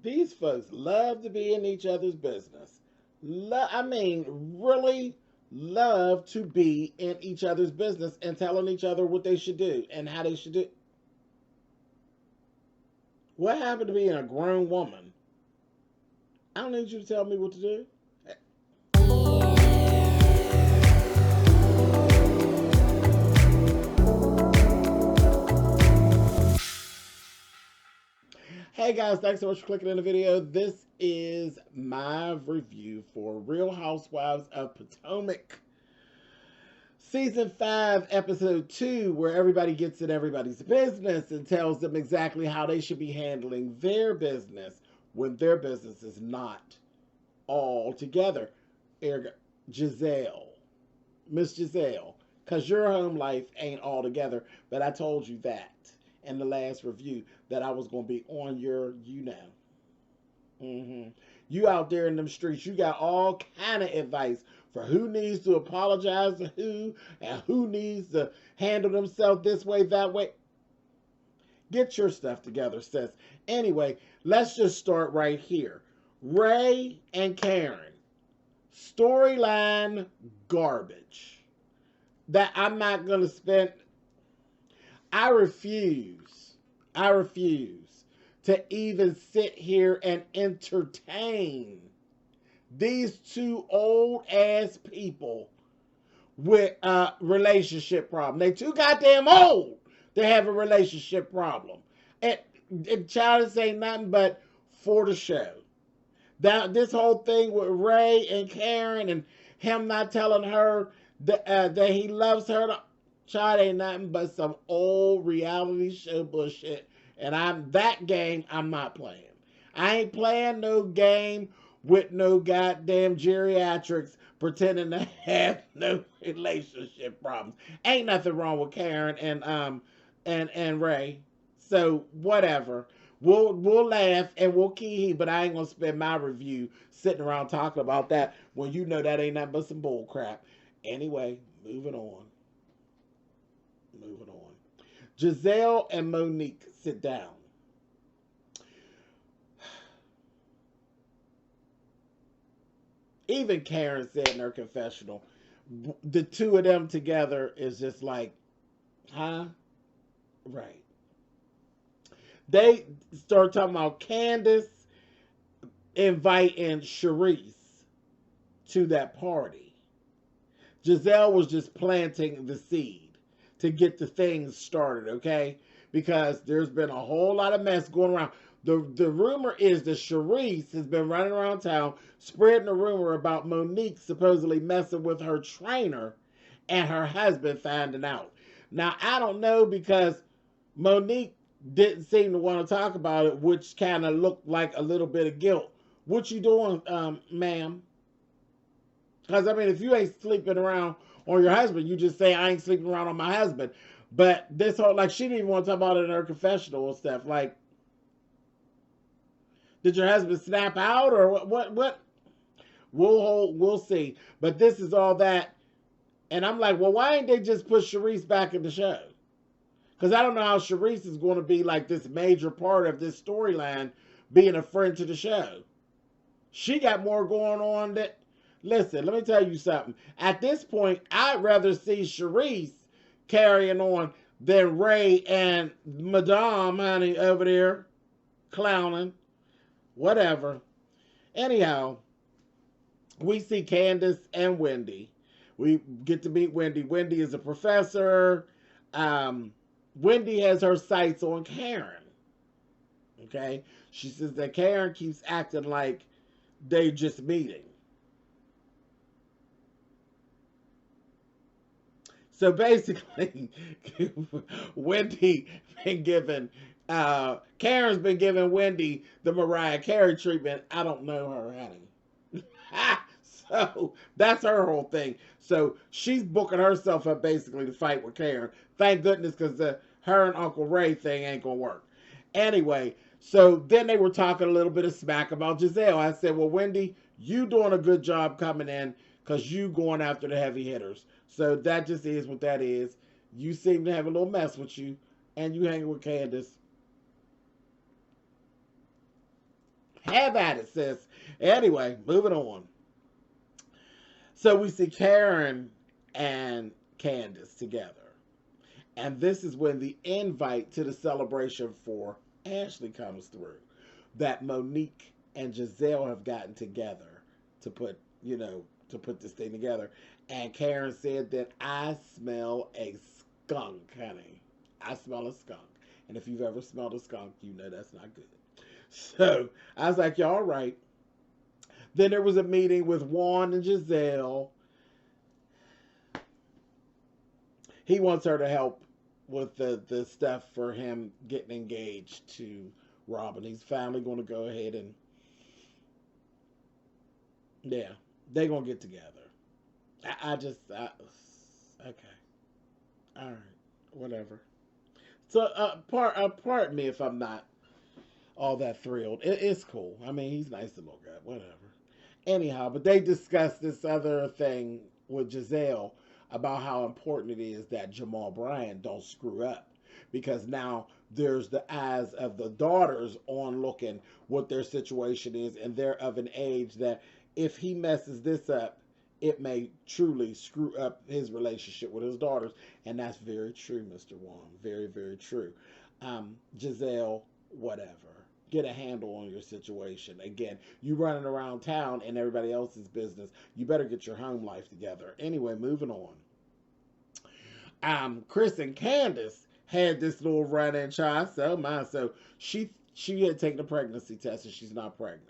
These folks love to be in each other's business. I mean, really love to be in each other's business and telling each other what they should do and how they should do. What happened to being a grown woman? I don't need you to tell me what to do. Hey guys, thanks so much for clicking in the video. This is my review for Real Housewives of Potomac Season 5, Episode 2, where everybody gets in everybody's business and tells them exactly how they should be handling their business when their business is not all together. Giselle, Miss Giselle, because your home life ain't all together, but I told you that in the last review that I was going to be on your, You out there in them streets, you got all kind of advice for who needs to apologize to who and who needs to handle themselves this way, that way. Get your stuff together, sis. Anyway, let's just start right here. Ray and Karen. Storyline garbage. That I'm not going to spend. I refuse to even sit here and entertain these two old ass people with a relationship problem. They too goddamn old to have a relationship problem. And child ain't nothing but for the show. This whole thing with Ray and Karen and him not telling her that he loves her. Child ain't nothing but some old reality show bullshit. And that game I'm not playing. I ain't playing no game with no goddamn geriatrics pretending to have no relationship problems. Ain't nothing wrong with Karen and Ray. So whatever. We'll laugh and we'll key, but I ain't gonna spend my review sitting around talking about that when you know that ain't nothing but some bull crap. Anyway, moving on. Giselle and Monique sit down. Even Karen said in her confessional, the two of them together is just like, huh? Right. They start talking about Candace inviting Charisse to that party. Giselle was just planting the seed to get the things started, okay? Because there's been a whole lot of mess going around. The rumor is that Charisse has been running around town spreading a rumor about Monique supposedly messing with her trainer and her husband finding out. Now, I don't know because Monique didn't seem to want to talk about it, which kind of looked like a little bit of guilt. What you doing, ma'am? Because, I mean, if you ain't sleeping around on your husband, you just say, I ain't sleeping around on my husband. But this whole, like, she didn't even want to talk about it in her confessional and stuff. Like, did your husband snap out or what? We'll see. But this is all that. And I'm like, well, why ain't they just put Charisse back in the show? Because I don't know how Charisse is going to be like this major part of this storyline, being a friend to the show. She got more going on that. Listen, let me tell you something. At this point, I'd rather see Charisse carrying on than Ray and Madame, honey, over there clowning. Whatever. Anyhow, we see Candace and Wendy. We get to meet Wendy. Wendy is a professor. Wendy has her sights on Karen. Okay? She says that Karen keeps acting like they just meeting. So basically, Wendy been giving, Karen's been giving Wendy the Mariah Carey treatment. I don't know her, honey. So that's her whole thing. So she's booking herself up basically to fight with Karen. Thank goodness, because her and Uncle Ray thing ain't gonna work. Anyway, so then they were talking a little bit of smack about Giselle. I said, well, Wendy, you doing a good job coming in because you going after the heavy hitters. So that just is what that is. You seem to have a little mess with you, and you hanging with Candace. Have at it, sis. Anyway, moving on. So we see Karen and Candace together. And this is when the invite to the celebration for Ashley comes through. That Monique and Giselle have gotten together to put, to put this thing together. And Karen said that I smell a skunk, honey. I smell a skunk. And if you've ever smelled a skunk, you know that's not good. So I was like, y'all right. Then there was a meeting with Juan and Giselle. He wants her to help with the stuff for him getting engaged to Robin. He's finally going to go ahead and, yeah, they're going to get together. Okay. All right. Whatever. So, pardon me if I'm not all that thrilled. It's cool. I mean, he's nice to look at. Whatever. Anyhow, but they discussed this other thing with Giselle about how important it is that Jamal Bryant don't screw up. Because now there's the eyes of the daughters on looking what their situation is. And they're of an age that if he messes this up, it may truly screw up his relationship with his daughters. And that's very true, Mr. Wong. Very, very true. Giselle, whatever. Get a handle on your situation. Again, you running around town in everybody else's business. You better get your home life together. Anyway, moving on. Chris and Candace had this little run-in child. So she had taken a pregnancy test and she's not pregnant.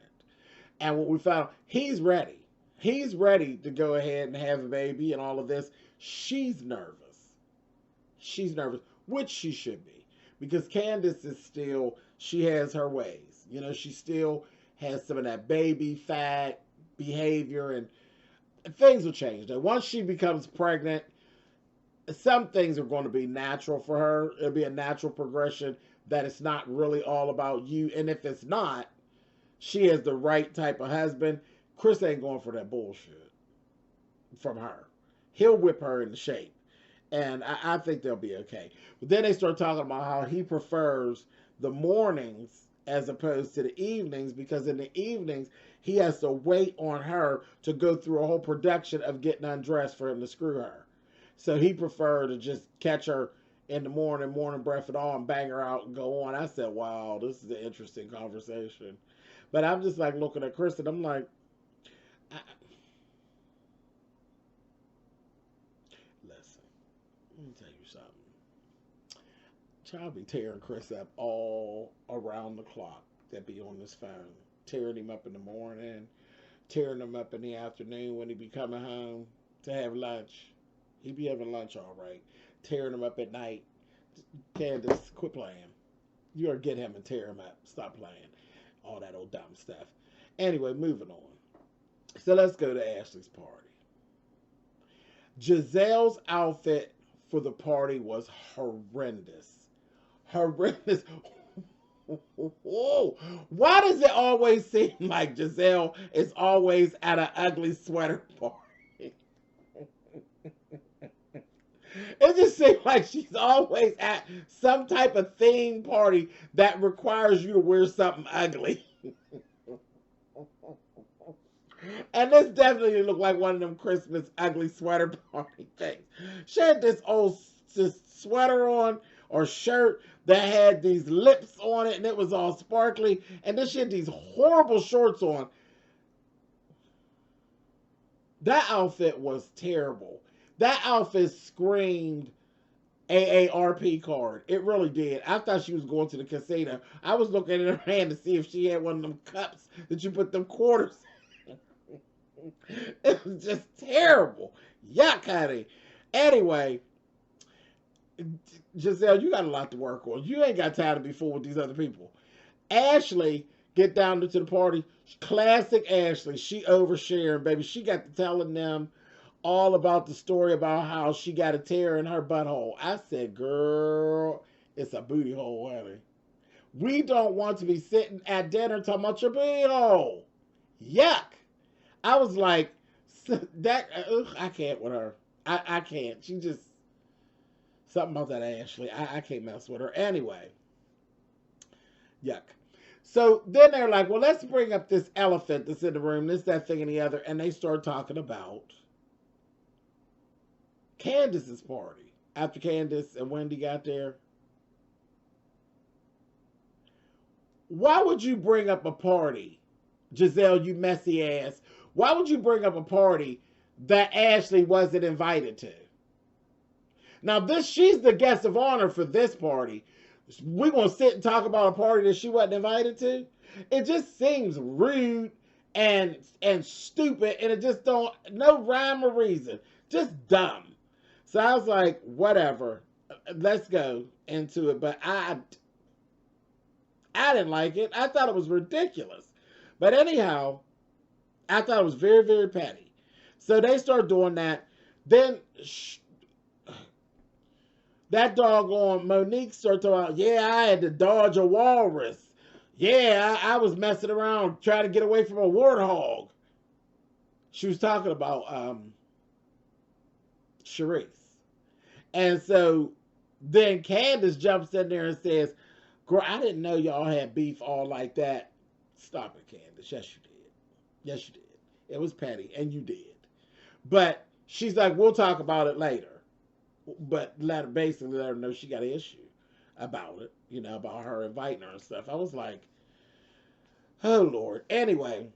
And what we found, he's ready. He's ready to go ahead and have a baby and all of this. She's nervous. She's nervous, which she should be. Because Candace is still, she has her ways. She still has some of that baby fat behavior, and things will change. Now, once she becomes pregnant, some things are going to be natural for her. It'll be a natural progression that it's not really all about you. And if it's not, she has the right type of husband. Chris ain't going for that bullshit from her. He'll whip her into shape. And I think they'll be okay. But then they start talking about how he prefers the mornings as opposed to the evenings, because in the evenings, he has to wait on her to go through a whole production of getting undressed for him to screw her. So he preferred to just catch her in the morning breath and all, and bang her out and go on. I said, wow, this is an interesting conversation. But I'm just like looking at Chris and I'm like, listen, let me tell you something. Child be tearing Chris up all around the clock that be on this phone. Tearing him up in the morning, tearing him up in the afternoon when he be coming home to have lunch. He be having lunch all right. Tearing him up at night. Candace, quit playing. You ought to get him and tear him up. Stop playing. All that old dumb stuff. Anyway, moving on. So let's go to Ashley's party. Giselle's outfit for the party was horrendous. Horrendous. Whoa. Why does it always seem like Giselle is always at an ugly sweater party? It just seems like she's always at some type of theme party that requires you to wear something ugly. And this definitely looked like one of them Christmas ugly sweater party things. She had this old sweater on or shirt that had these lips on it, and it was all sparkly. And then she had these horrible shorts on. That outfit was terrible. That outfit screamed AARP card. It really did. I thought she was going to the casino. I was looking at her hand to see if she had one of them cups that you put them quarters in. It was just terrible. Yuck, honey. Anyway, Giselle, you got a lot to work on. You ain't got time to be fooled with these other people. Ashley, get down to the party. Classic Ashley. She oversharing, baby. She got to telling them all about the story about how she got a tear in her butthole. I said, girl, it's a booty hole, honey. We don't want to be sitting at dinner talking about your booty hole. Yuck. I was like, I can't with her. I can't. She just, something about that Ashley. I can't mess with her. Anyway, yuck. So then they're like, well, let's bring up this elephant that's in the room, this, that, thing, and the other. And they start talking about Candace's party. After Candace and Wendy got there. Why would you bring up a party, Giselle, you messy ass? Why would you bring up a party that Ashley wasn't invited to? Now, she's the guest of honor for this party. We're going to sit and talk about a party that she wasn't invited to? It just seems rude and stupid, and it just don't, no rhyme or reason. Just dumb. So I was like, whatever. Let's go into it. But I didn't like it. I thought it was ridiculous. But anyhow, I thought it was very, very petty. So they start doing that. Then that doggone Monique started talking about, yeah, I had to dodge a walrus. Yeah, I was messing around trying to get away from a warthog. She was talking about Charisse. And so then Candace jumps in there and says, girl, I didn't know y'all had beef all like that. Stop it, Candace. Yes, you did. Yes, you did. It was petty, and you did. But she's like, we'll talk about it later. But basically let her know she got an issue about it, you know, about her inviting her and stuff. I was like, oh, Lord. Anyway,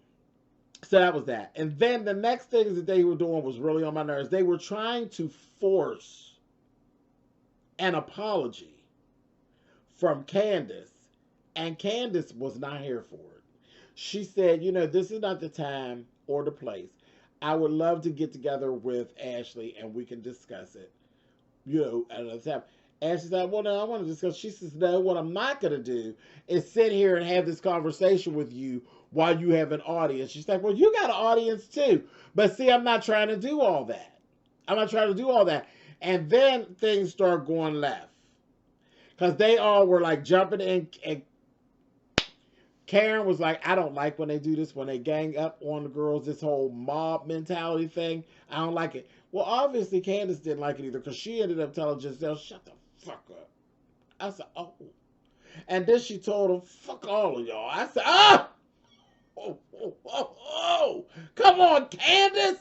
so that was that. And then the next things that they were doing was really on my nerves. They were trying to force an apology from Candace, and Candace was not here for it. She said, you know, this is not the time or the place. I would love to get together with Ashley and we can discuss it, you know, at another time. Ashley said, well, no, I want to discuss. She says, no, what I'm not going to do is sit here and have this conversation with you while you have an audience. She's like, well, you got an audience too. But see, I'm not trying to do all that. I'm not trying to do all that. And then things start going left. Because they all were like jumping in, and Karen was like, I don't like when they do this, when they gang up on the girls, this whole mob mentality thing. I don't like it. Well, obviously Candace didn't like it either, because she ended up telling Giselle, shut the fuck up. I said, oh. And then she told him, fuck all of y'all. I said, ah! Oh, oh, oh, oh. Come on, Candace.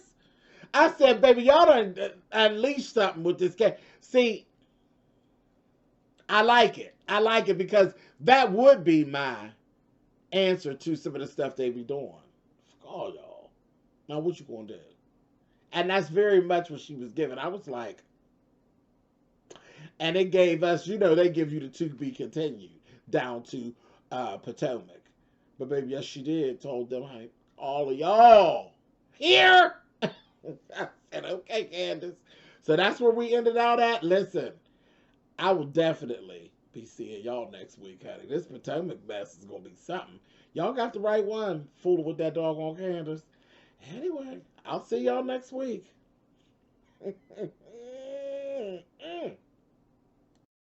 I said, baby, y'all done unleashed something with this cat. See, I like it. I like it because that would be my answer to some of the stuff they be doing. Fuck all y'all. Now what you gonna do? And that's very much what she was giving. I was like, and it gave us, you know, they give you the to be continued down to Potomac. But baby, yes, she did. Told them, hey, all of y'all here. I said, okay, Candace. So that's where we ended out at. Listen, I will definitely be seeing y'all next week, honey. This Potomac mess is going to be something. Y'all got the right one, fooling with that doggone Candace. Anyway, I'll see y'all next week.